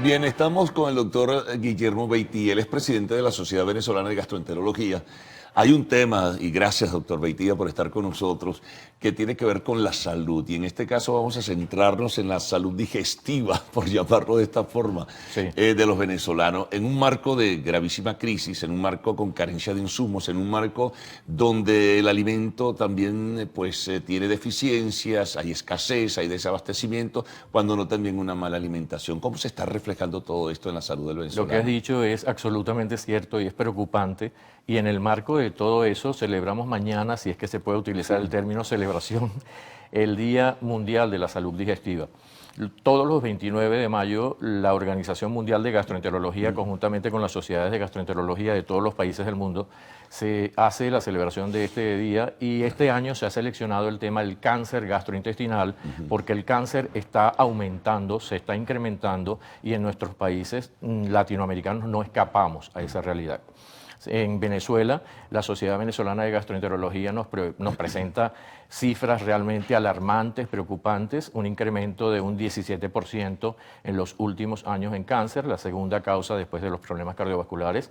Bien, estamos con el doctor Guillermo Beitía, él es presidente de la Sociedad Venezolana de Gastroenterología. Hay un tema, y gracias doctor Beitía por estar con nosotros, que tiene que ver con la salud. Y en este caso vamos a centrarnos en la salud digestiva, por llamarlo de esta forma, Sí. de los venezolanos, en un marco de gravísima crisis, en un marco con carencia de insumos, en un marco donde el alimento también tiene deficiencias, hay escasez, hay desabastecimiento, cuando no también una mala alimentación. ¿Cómo se está reflejando todo esto en la salud del venezolano? Lo que has dicho es absolutamente cierto y es preocupante. Y en el marco de todo eso celebramos mañana, si es que se puede utilizar el término celebración, el Día Mundial de la Salud Digestiva. Todos los 29 de mayo, la Organización Mundial de Gastroenterología, conjuntamente con las sociedades de gastroenterología de todos los países del mundo, se hace la celebración de este día y este año se ha seleccionado el tema del cáncer gastrointestinal porque el cáncer está aumentando, se está incrementando y en nuestros países latinoamericanos no escapamos a esa realidad. En Venezuela, la Sociedad Venezolana de Gastroenterología nos presenta cifras realmente alarmantes, preocupantes, un incremento de un 17% en los últimos años en cáncer, la segunda causa después de los problemas cardiovasculares.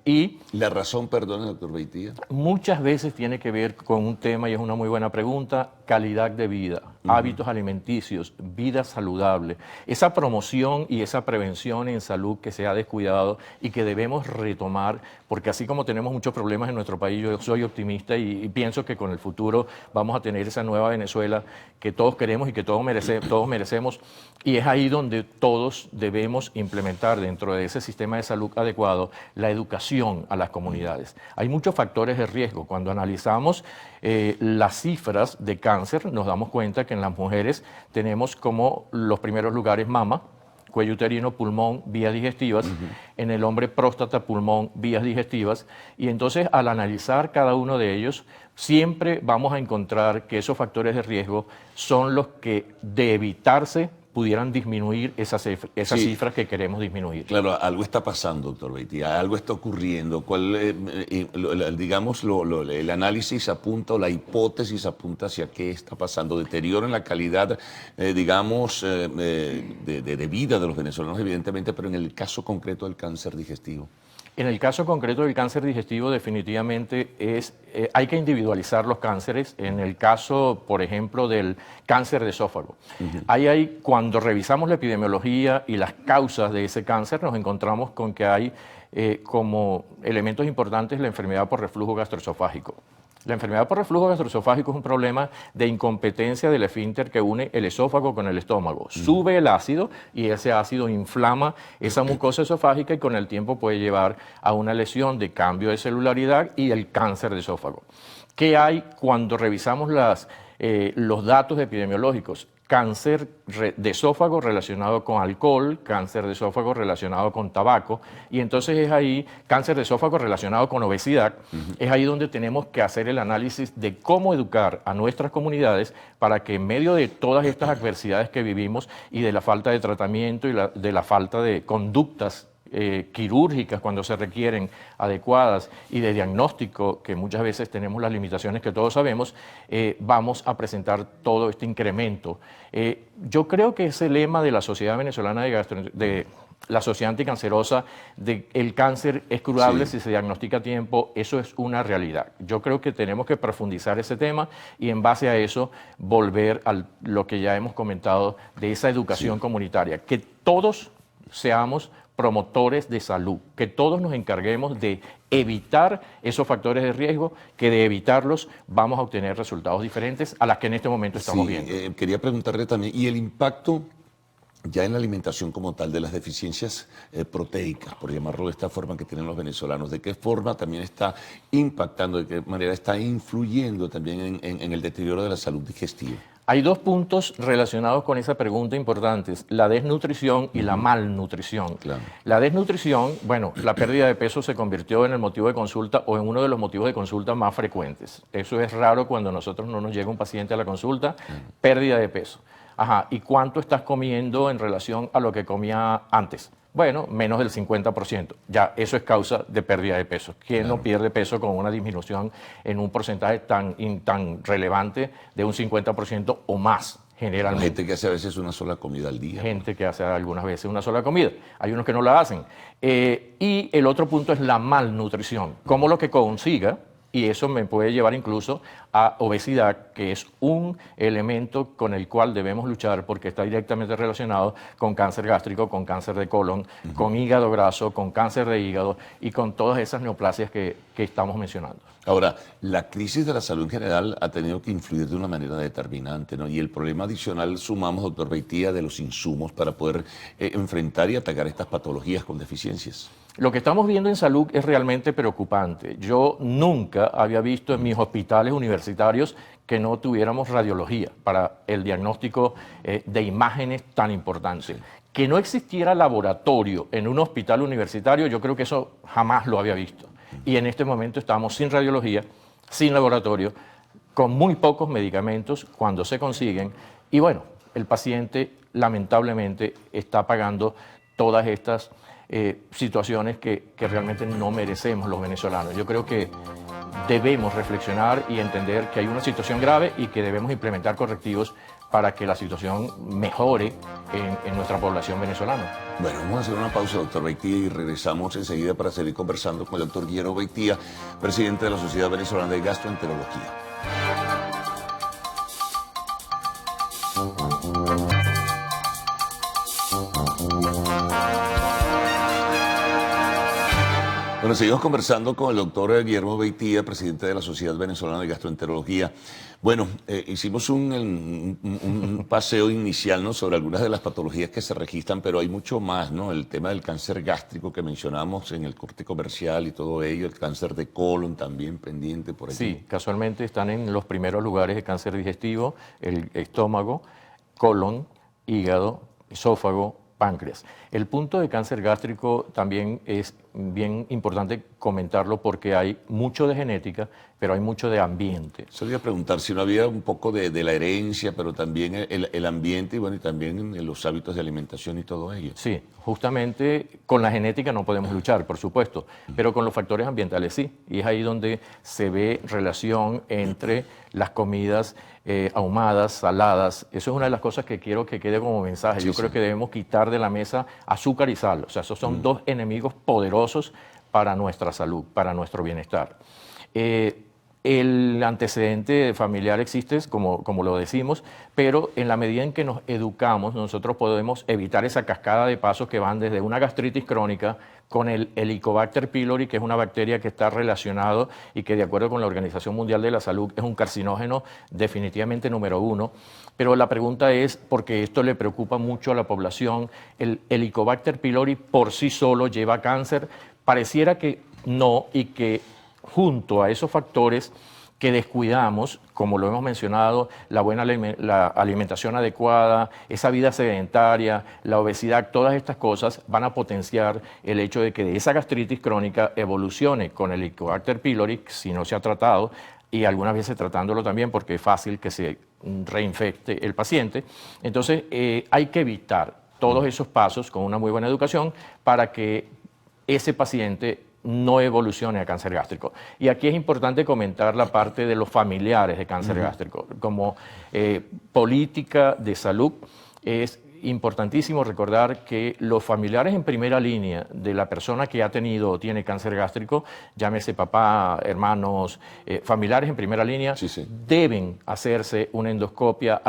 Y la razón, perdón, doctor Beitía. Muchas veces tiene que ver con un tema, y es una muy buena pregunta, calidad de vida, hábitos alimenticios, vida saludable. Esa promoción y esa prevención en salud que se ha descuidado y que debemos retomar, porque así como tenemos muchos problemas en nuestro país, yo soy optimista y pienso que con el futuro vamos a tener esa nueva Venezuela que todos queremos y que todos merecemos, y es ahí donde todos debemos implementar dentro de ese sistema de salud adecuado la educación a las comunidades. Hay muchos factores de riesgo. Cuando analizamos las cifras de cáncer, nos damos cuenta que en las mujeres tenemos como los primeros lugares mama, cuello uterino, pulmón, vías digestivas, en el hombre próstata, pulmón, vías digestivas, y entonces al analizar cada uno de ellos, siempre vamos a encontrar que esos factores de riesgo son los que, de evitarse, pudieran disminuir esas cifras que queremos disminuir. Claro, algo está pasando, doctor Beitía, algo está ocurriendo. El análisis apunta, o la hipótesis apunta hacia qué está pasando. Deterioro en la calidad, de vida de los venezolanos, evidentemente, pero en el caso concreto del cáncer digestivo. En el caso concreto del cáncer digestivo, definitivamente hay que individualizar los cánceres. En el caso, por ejemplo, del cáncer de esófago, cuando revisamos la epidemiología y las causas de ese cáncer, nos encontramos con que hay como elementos importantes la enfermedad por reflujo gastroesofágico. La enfermedad por reflujo gastroesofágico es un problema de incompetencia del esfínter que une el esófago con el estómago. Sube el ácido y ese ácido inflama esa mucosa esofágica y con el tiempo puede llevar a una lesión de cambio de celularidad y el cáncer de esófago. ¿Qué hay cuando revisamos los datos epidemiológicos? Cáncer de esófago relacionado con alcohol, cáncer de esófago relacionado con tabaco, y entonces es ahí, cáncer de esófago relacionado con obesidad, es ahí donde tenemos que hacer el análisis de cómo educar a nuestras comunidades para que en medio de todas estas adversidades que vivimos y de la falta de tratamiento y de la falta de conductas quirúrgicas cuando se requieren adecuadas y de diagnóstico, que muchas veces tenemos las limitaciones que todos sabemos, vamos a presentar todo este incremento. Yo creo que ese lema de la Sociedad Venezolana de la Sociedad Anticancerosa, de el cáncer es curable si se diagnostica a tiempo, eso es una realidad. Yo creo que tenemos que profundizar ese tema y en base a eso volver a lo que ya hemos comentado de esa educación comunitaria, que todos seamos promotores de salud, que todos nos encarguemos de evitar esos factores de riesgo, que de evitarlos vamos a obtener resultados diferentes a las que en este momento estamos viendo. Quería preguntarle también, ¿y el impacto ya en la alimentación como tal de las deficiencias proteicas, por llamarlo de esta forma, que tienen los venezolanos? ¿De qué forma también está impactando, de qué manera está influyendo también en el deterioro de la salud digestiva? Hay dos puntos relacionados con esa pregunta importantes, la desnutrición y la malnutrición. Claro. La desnutrición, bueno, la pérdida de peso se convirtió en el motivo de consulta o en uno de los motivos de consulta más frecuentes. Eso es raro cuando a nosotros no nos llega un paciente a la consulta, pérdida de peso. Ajá, ¿y cuánto estás comiendo en relación a lo que comía antes? Bueno, menos del 50%. Ya, eso es causa de pérdida de peso. ¿Quién no pierde peso con una disminución en un porcentaje tan relevante de un 50% o más? generalmente. Gente que hace a veces una sola comida al día. Gente que hace algunas veces una sola comida. Hay unos que no la hacen. Y el otro punto es la malnutrición. Como lo que consiga, y eso me puede llevar incluso a obesidad, que es un elemento con el cual debemos luchar porque está directamente relacionado con cáncer gástrico, con cáncer de colon, con hígado graso, con cáncer de hígado y con todas esas neoplasias que estamos mencionando. Ahora, la crisis de la salud en general ha tenido que influir de una manera determinante, ¿no? Y el problema adicional, sumamos, doctor Beitia, de los insumos para poder enfrentar y atacar estas patologías con deficiencias. Lo que estamos viendo en salud es realmente preocupante. Yo nunca había visto en mis hospitales universitarios que no tuviéramos radiología para el diagnóstico de imágenes tan importantes. Sí. Que no existiera laboratorio en un hospital universitario, yo creo que eso jamás lo había visto. Y en este momento estamos sin radiología, sin laboratorio, con muy pocos medicamentos cuando se consiguen. Y bueno, el paciente lamentablemente está pagando todas estas situaciones que realmente no merecemos los venezolanos. Yo creo que debemos reflexionar y entender que hay una situación grave y que debemos implementar correctivos para que la situación mejore en nuestra población venezolana. Bueno, vamos a hacer una pausa, doctor Beitia, y regresamos enseguida para seguir conversando con el doctor Guillermo Beitia, presidente de la Sociedad Venezolana de Gastroenterología. Bueno, seguimos conversando con el doctor Guillermo Beitia, presidente de la Sociedad Venezolana de Gastroenterología. Bueno, hicimos un paseo inicial, ¿no?, sobre algunas de las patologías que se registran, pero hay mucho más, ¿no? El tema del cáncer gástrico que mencionamos en el corte comercial y todo ello, el cáncer de colon también pendiente por allí. Sí, casualmente están en los primeros lugares de cáncer digestivo, el estómago, colon, hígado, esófago, páncreas. El punto de cáncer gástrico también es bien importante comentarlo porque hay mucho de genética, pero hay mucho de ambiente. Se le iba a preguntar si no había un poco de la herencia, pero también el ambiente y bueno, y también los hábitos de alimentación y todo ello. Sí, justamente con la genética no podemos luchar, por supuesto, pero con los factores ambientales sí. Y es ahí donde se ve relación entre las comidas ahumadas, saladas. Eso es una de las cosas que quiero que quede como mensaje. Sí, yo creo que debemos quitar de la mesa azúcar y sal. O sea, esos son dos enemigos poderosos para nuestra salud, para nuestro bienestar. El antecedente familiar existe, como lo decimos, pero en la medida en que nos educamos, nosotros podemos evitar esa cascada de pasos que van desde una gastritis crónica con el Helicobacter pylori, que es una bacteria que está relacionado y que de acuerdo con la Organización Mundial de la Salud es un carcinógeno definitivamente número 1. Pero la pregunta es, porque esto le preocupa mucho a la población, ¿el Helicobacter pylori por sí solo lleva cáncer? Pareciera que no, y que junto a esos factores que descuidamos, como lo hemos mencionado, la alimentación adecuada, esa vida sedentaria, la obesidad, todas estas cosas van a potenciar el hecho de que de esa gastritis crónica evolucione con el Helicobacter pylori, si no se ha tratado, y algunas veces tratándolo también porque es fácil que se reinfecte el paciente. Entonces hay que evitar todos esos pasos con una muy buena educación para que ese paciente no evolucione a cáncer gástrico. Y aquí es importante comentar la parte de los familiares de cáncer gástrico. Como política de salud es importantísimo recordar que los familiares en primera línea de la persona que ha tenido o tiene cáncer gástrico, llámese papá, hermanos, familiares en primera línea, deben hacerse una endoscopia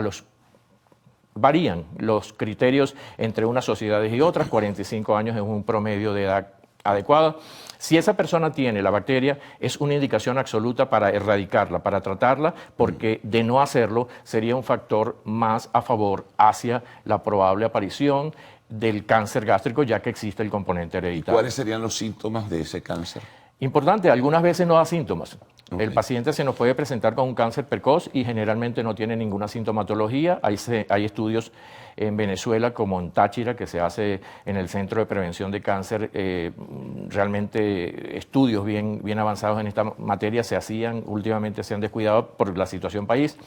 varían los criterios entre unas sociedades y otras, 45 años es un promedio de edad adecuada. Si esa persona tiene la bacteria, es una indicación absoluta para erradicarla, para tratarla, porque de no hacerlo sería un factor más a favor hacia la probable aparición del cáncer gástrico, ya que existe el componente hereditario. ¿Cuáles serían los síntomas de ese cáncer? Importante, algunas veces no da síntomas. Okay. El paciente se nos puede presentar con un cáncer precoz y generalmente no tiene ninguna sintomatología. Hay estudios en Venezuela como en Táchira, que se hace en el Centro de Prevención de Cáncer, realmente estudios bien avanzados en esta materia se hacían, últimamente se han descuidado por la situación país.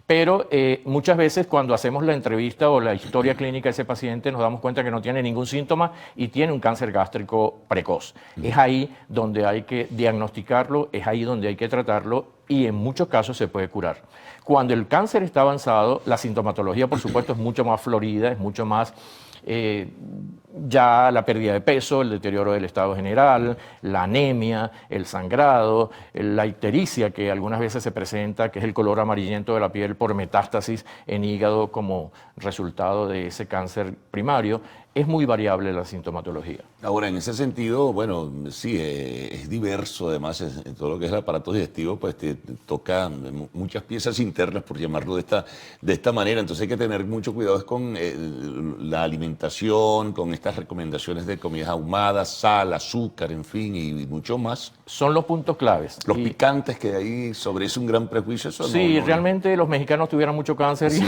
Pero muchas veces cuando hacemos la entrevista o la historia clínica de ese paciente nos damos cuenta que no tiene ningún síntoma y tiene un cáncer gástrico precoz. Es ahí donde hay que diagnosticarlo, es ahí donde hay que que tratarlo y en muchos casos se puede curar. Cuando el cáncer está avanzado, la sintomatología, por supuesto, es mucho más florida, es mucho más ya la pérdida de peso, el deterioro del estado general, la anemia, el sangrado, la ictericia que algunas veces se presenta, que es el color amarillento de la piel por metástasis en hígado como resultado de ese cáncer primario. Es muy variable la sintomatología. Ahora, en ese sentido, bueno, sí, es diverso, además, en todo lo que es el aparato digestivo, pues te toca muchas piezas internas, por llamarlo de esta manera, entonces hay que tener mucho cuidado con la alimentación, con estas recomendaciones de comidas ahumadas, sal, azúcar, en fin, y mucho más. Son los puntos claves. Los picantes, que hay sobre eso un gran prejuicio. Eso sí, no, realmente los mexicanos tuvieran mucho cáncer sí.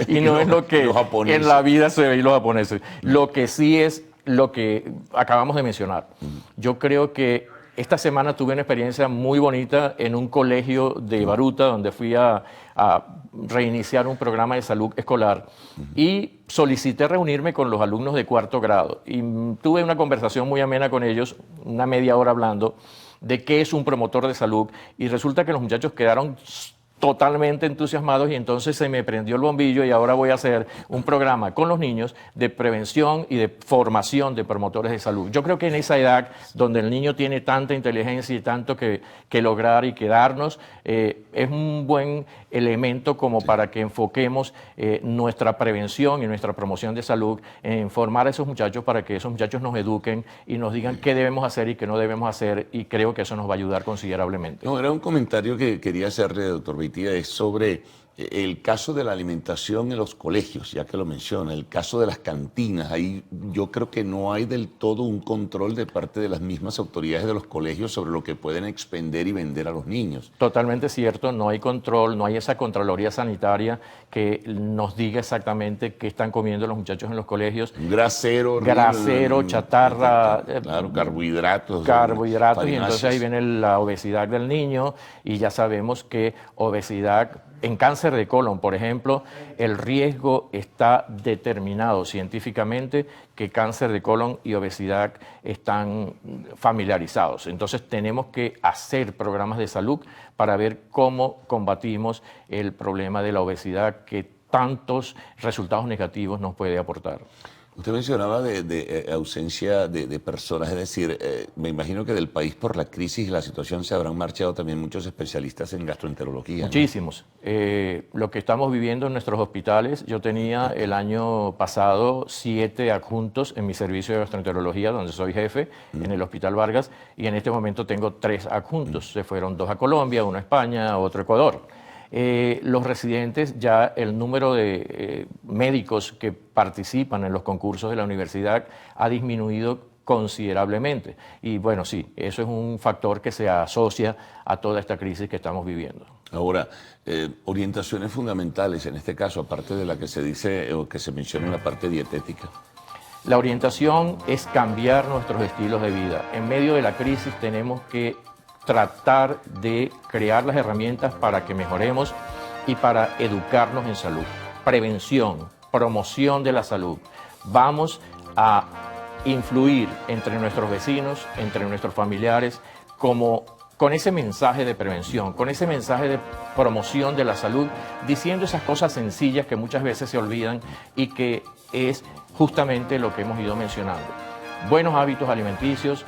y no es lo que en la vida se ve y los japoneses. Lo que sí es lo que acabamos de mencionar. Yo creo que esta semana tuve una experiencia muy bonita en un colegio de Baruta, donde fui a reiniciar un programa de salud escolar y solicité reunirme con los alumnos de 4º grado. Y tuve una conversación muy amena con ellos, una media hora hablando de qué es un promotor de salud, y resulta que los muchachos quedaron totalmente entusiasmados y entonces se me prendió el bombillo y ahora voy a hacer un programa con los niños de prevención y de formación de promotores de salud. Yo creo que en esa edad donde el niño tiene tanta inteligencia y tanto que lograr y que darnos, es un buen elemento como para que enfoquemos nuestra prevención y nuestra promoción de salud en formar a esos muchachos para que esos muchachos nos eduquen y nos digan qué debemos hacer y qué no debemos hacer, y creo que eso nos va a ayudar considerablemente. No, era un comentario que quería hacerle, doctor Beitia, es sobre el caso de la alimentación en los colegios, ya que lo menciona, el caso de las cantinas. Ahí yo creo que no hay del todo un control de parte de las mismas autoridades de los colegios sobre lo que pueden expender y vender a los niños. Totalmente cierto, no hay control, no hay esa Contraloría Sanitaria que nos diga exactamente qué están comiendo los muchachos en los colegios. Grasero, chatarra, claro, carbohidratos. Y entonces ahí viene la obesidad del niño, y ya sabemos que obesidad en cáncer de colon, por ejemplo, el riesgo está determinado científicamente, que cáncer de colon y obesidad están familiarizados. Entonces tenemos que hacer programas de salud para ver cómo combatimos el problema de la obesidad que tantos resultados negativos nos puede aportar. Usted mencionaba de ausencia de personas, es decir, me imagino que del país por la crisis y la situación se habrán marchado también muchos especialistas en gastroenterología. Muchísimos. Lo que estamos viviendo en nuestros hospitales, yo tenía el año pasado 7 adjuntos en mi servicio de gastroenterología, donde soy jefe, en el Hospital Vargas, y en este momento tengo 3 adjuntos. Se fueron 2 a Colombia, 1 a España, otro a Ecuador. Los residentes, ya el número de médicos que participan en los concursos de la universidad ha disminuido considerablemente. Y bueno, sí, eso es un factor que se asocia a toda esta crisis que estamos viviendo. Ahora, orientaciones fundamentales en este caso, aparte de la que se dice o que se menciona en la parte dietética. La orientación es cambiar nuestros estilos de vida. En medio de la crisis tenemos que tratar de crear las herramientas para que mejoremos y para educarnos en salud. Prevención, promoción de la salud. Vamos a influir entre nuestros vecinos, entre nuestros familiares, con ese mensaje de prevención, con ese mensaje de promoción de la salud, diciendo esas cosas sencillas que muchas veces se olvidan y que es justamente lo que hemos ido mencionando. Buenos hábitos alimenticios,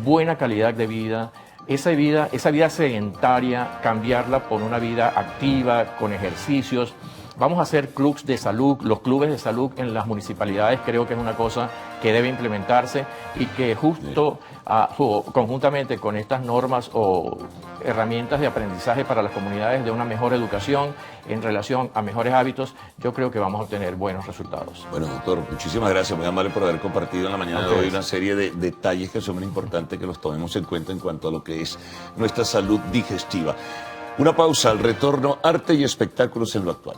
buena calidad de vida, esa vida sedentaria, cambiarla por una vida activa, con ejercicios. Vamos a hacer clubes de salud, los clubes de salud en las municipalidades creo que es una cosa que debe implementarse y que justo conjuntamente con estas normas o herramientas de aprendizaje para las comunidades de una mejor educación en relación a mejores hábitos, yo creo que vamos a obtener buenos resultados. Bueno, doctor, muchísimas gracias, muy amable por haber compartido en la mañana de hoy una serie de detalles que son muy importantes que los tomemos en cuenta en cuanto a lo que es nuestra salud digestiva. Una pausa, al retorno, arte y espectáculos en lo actual.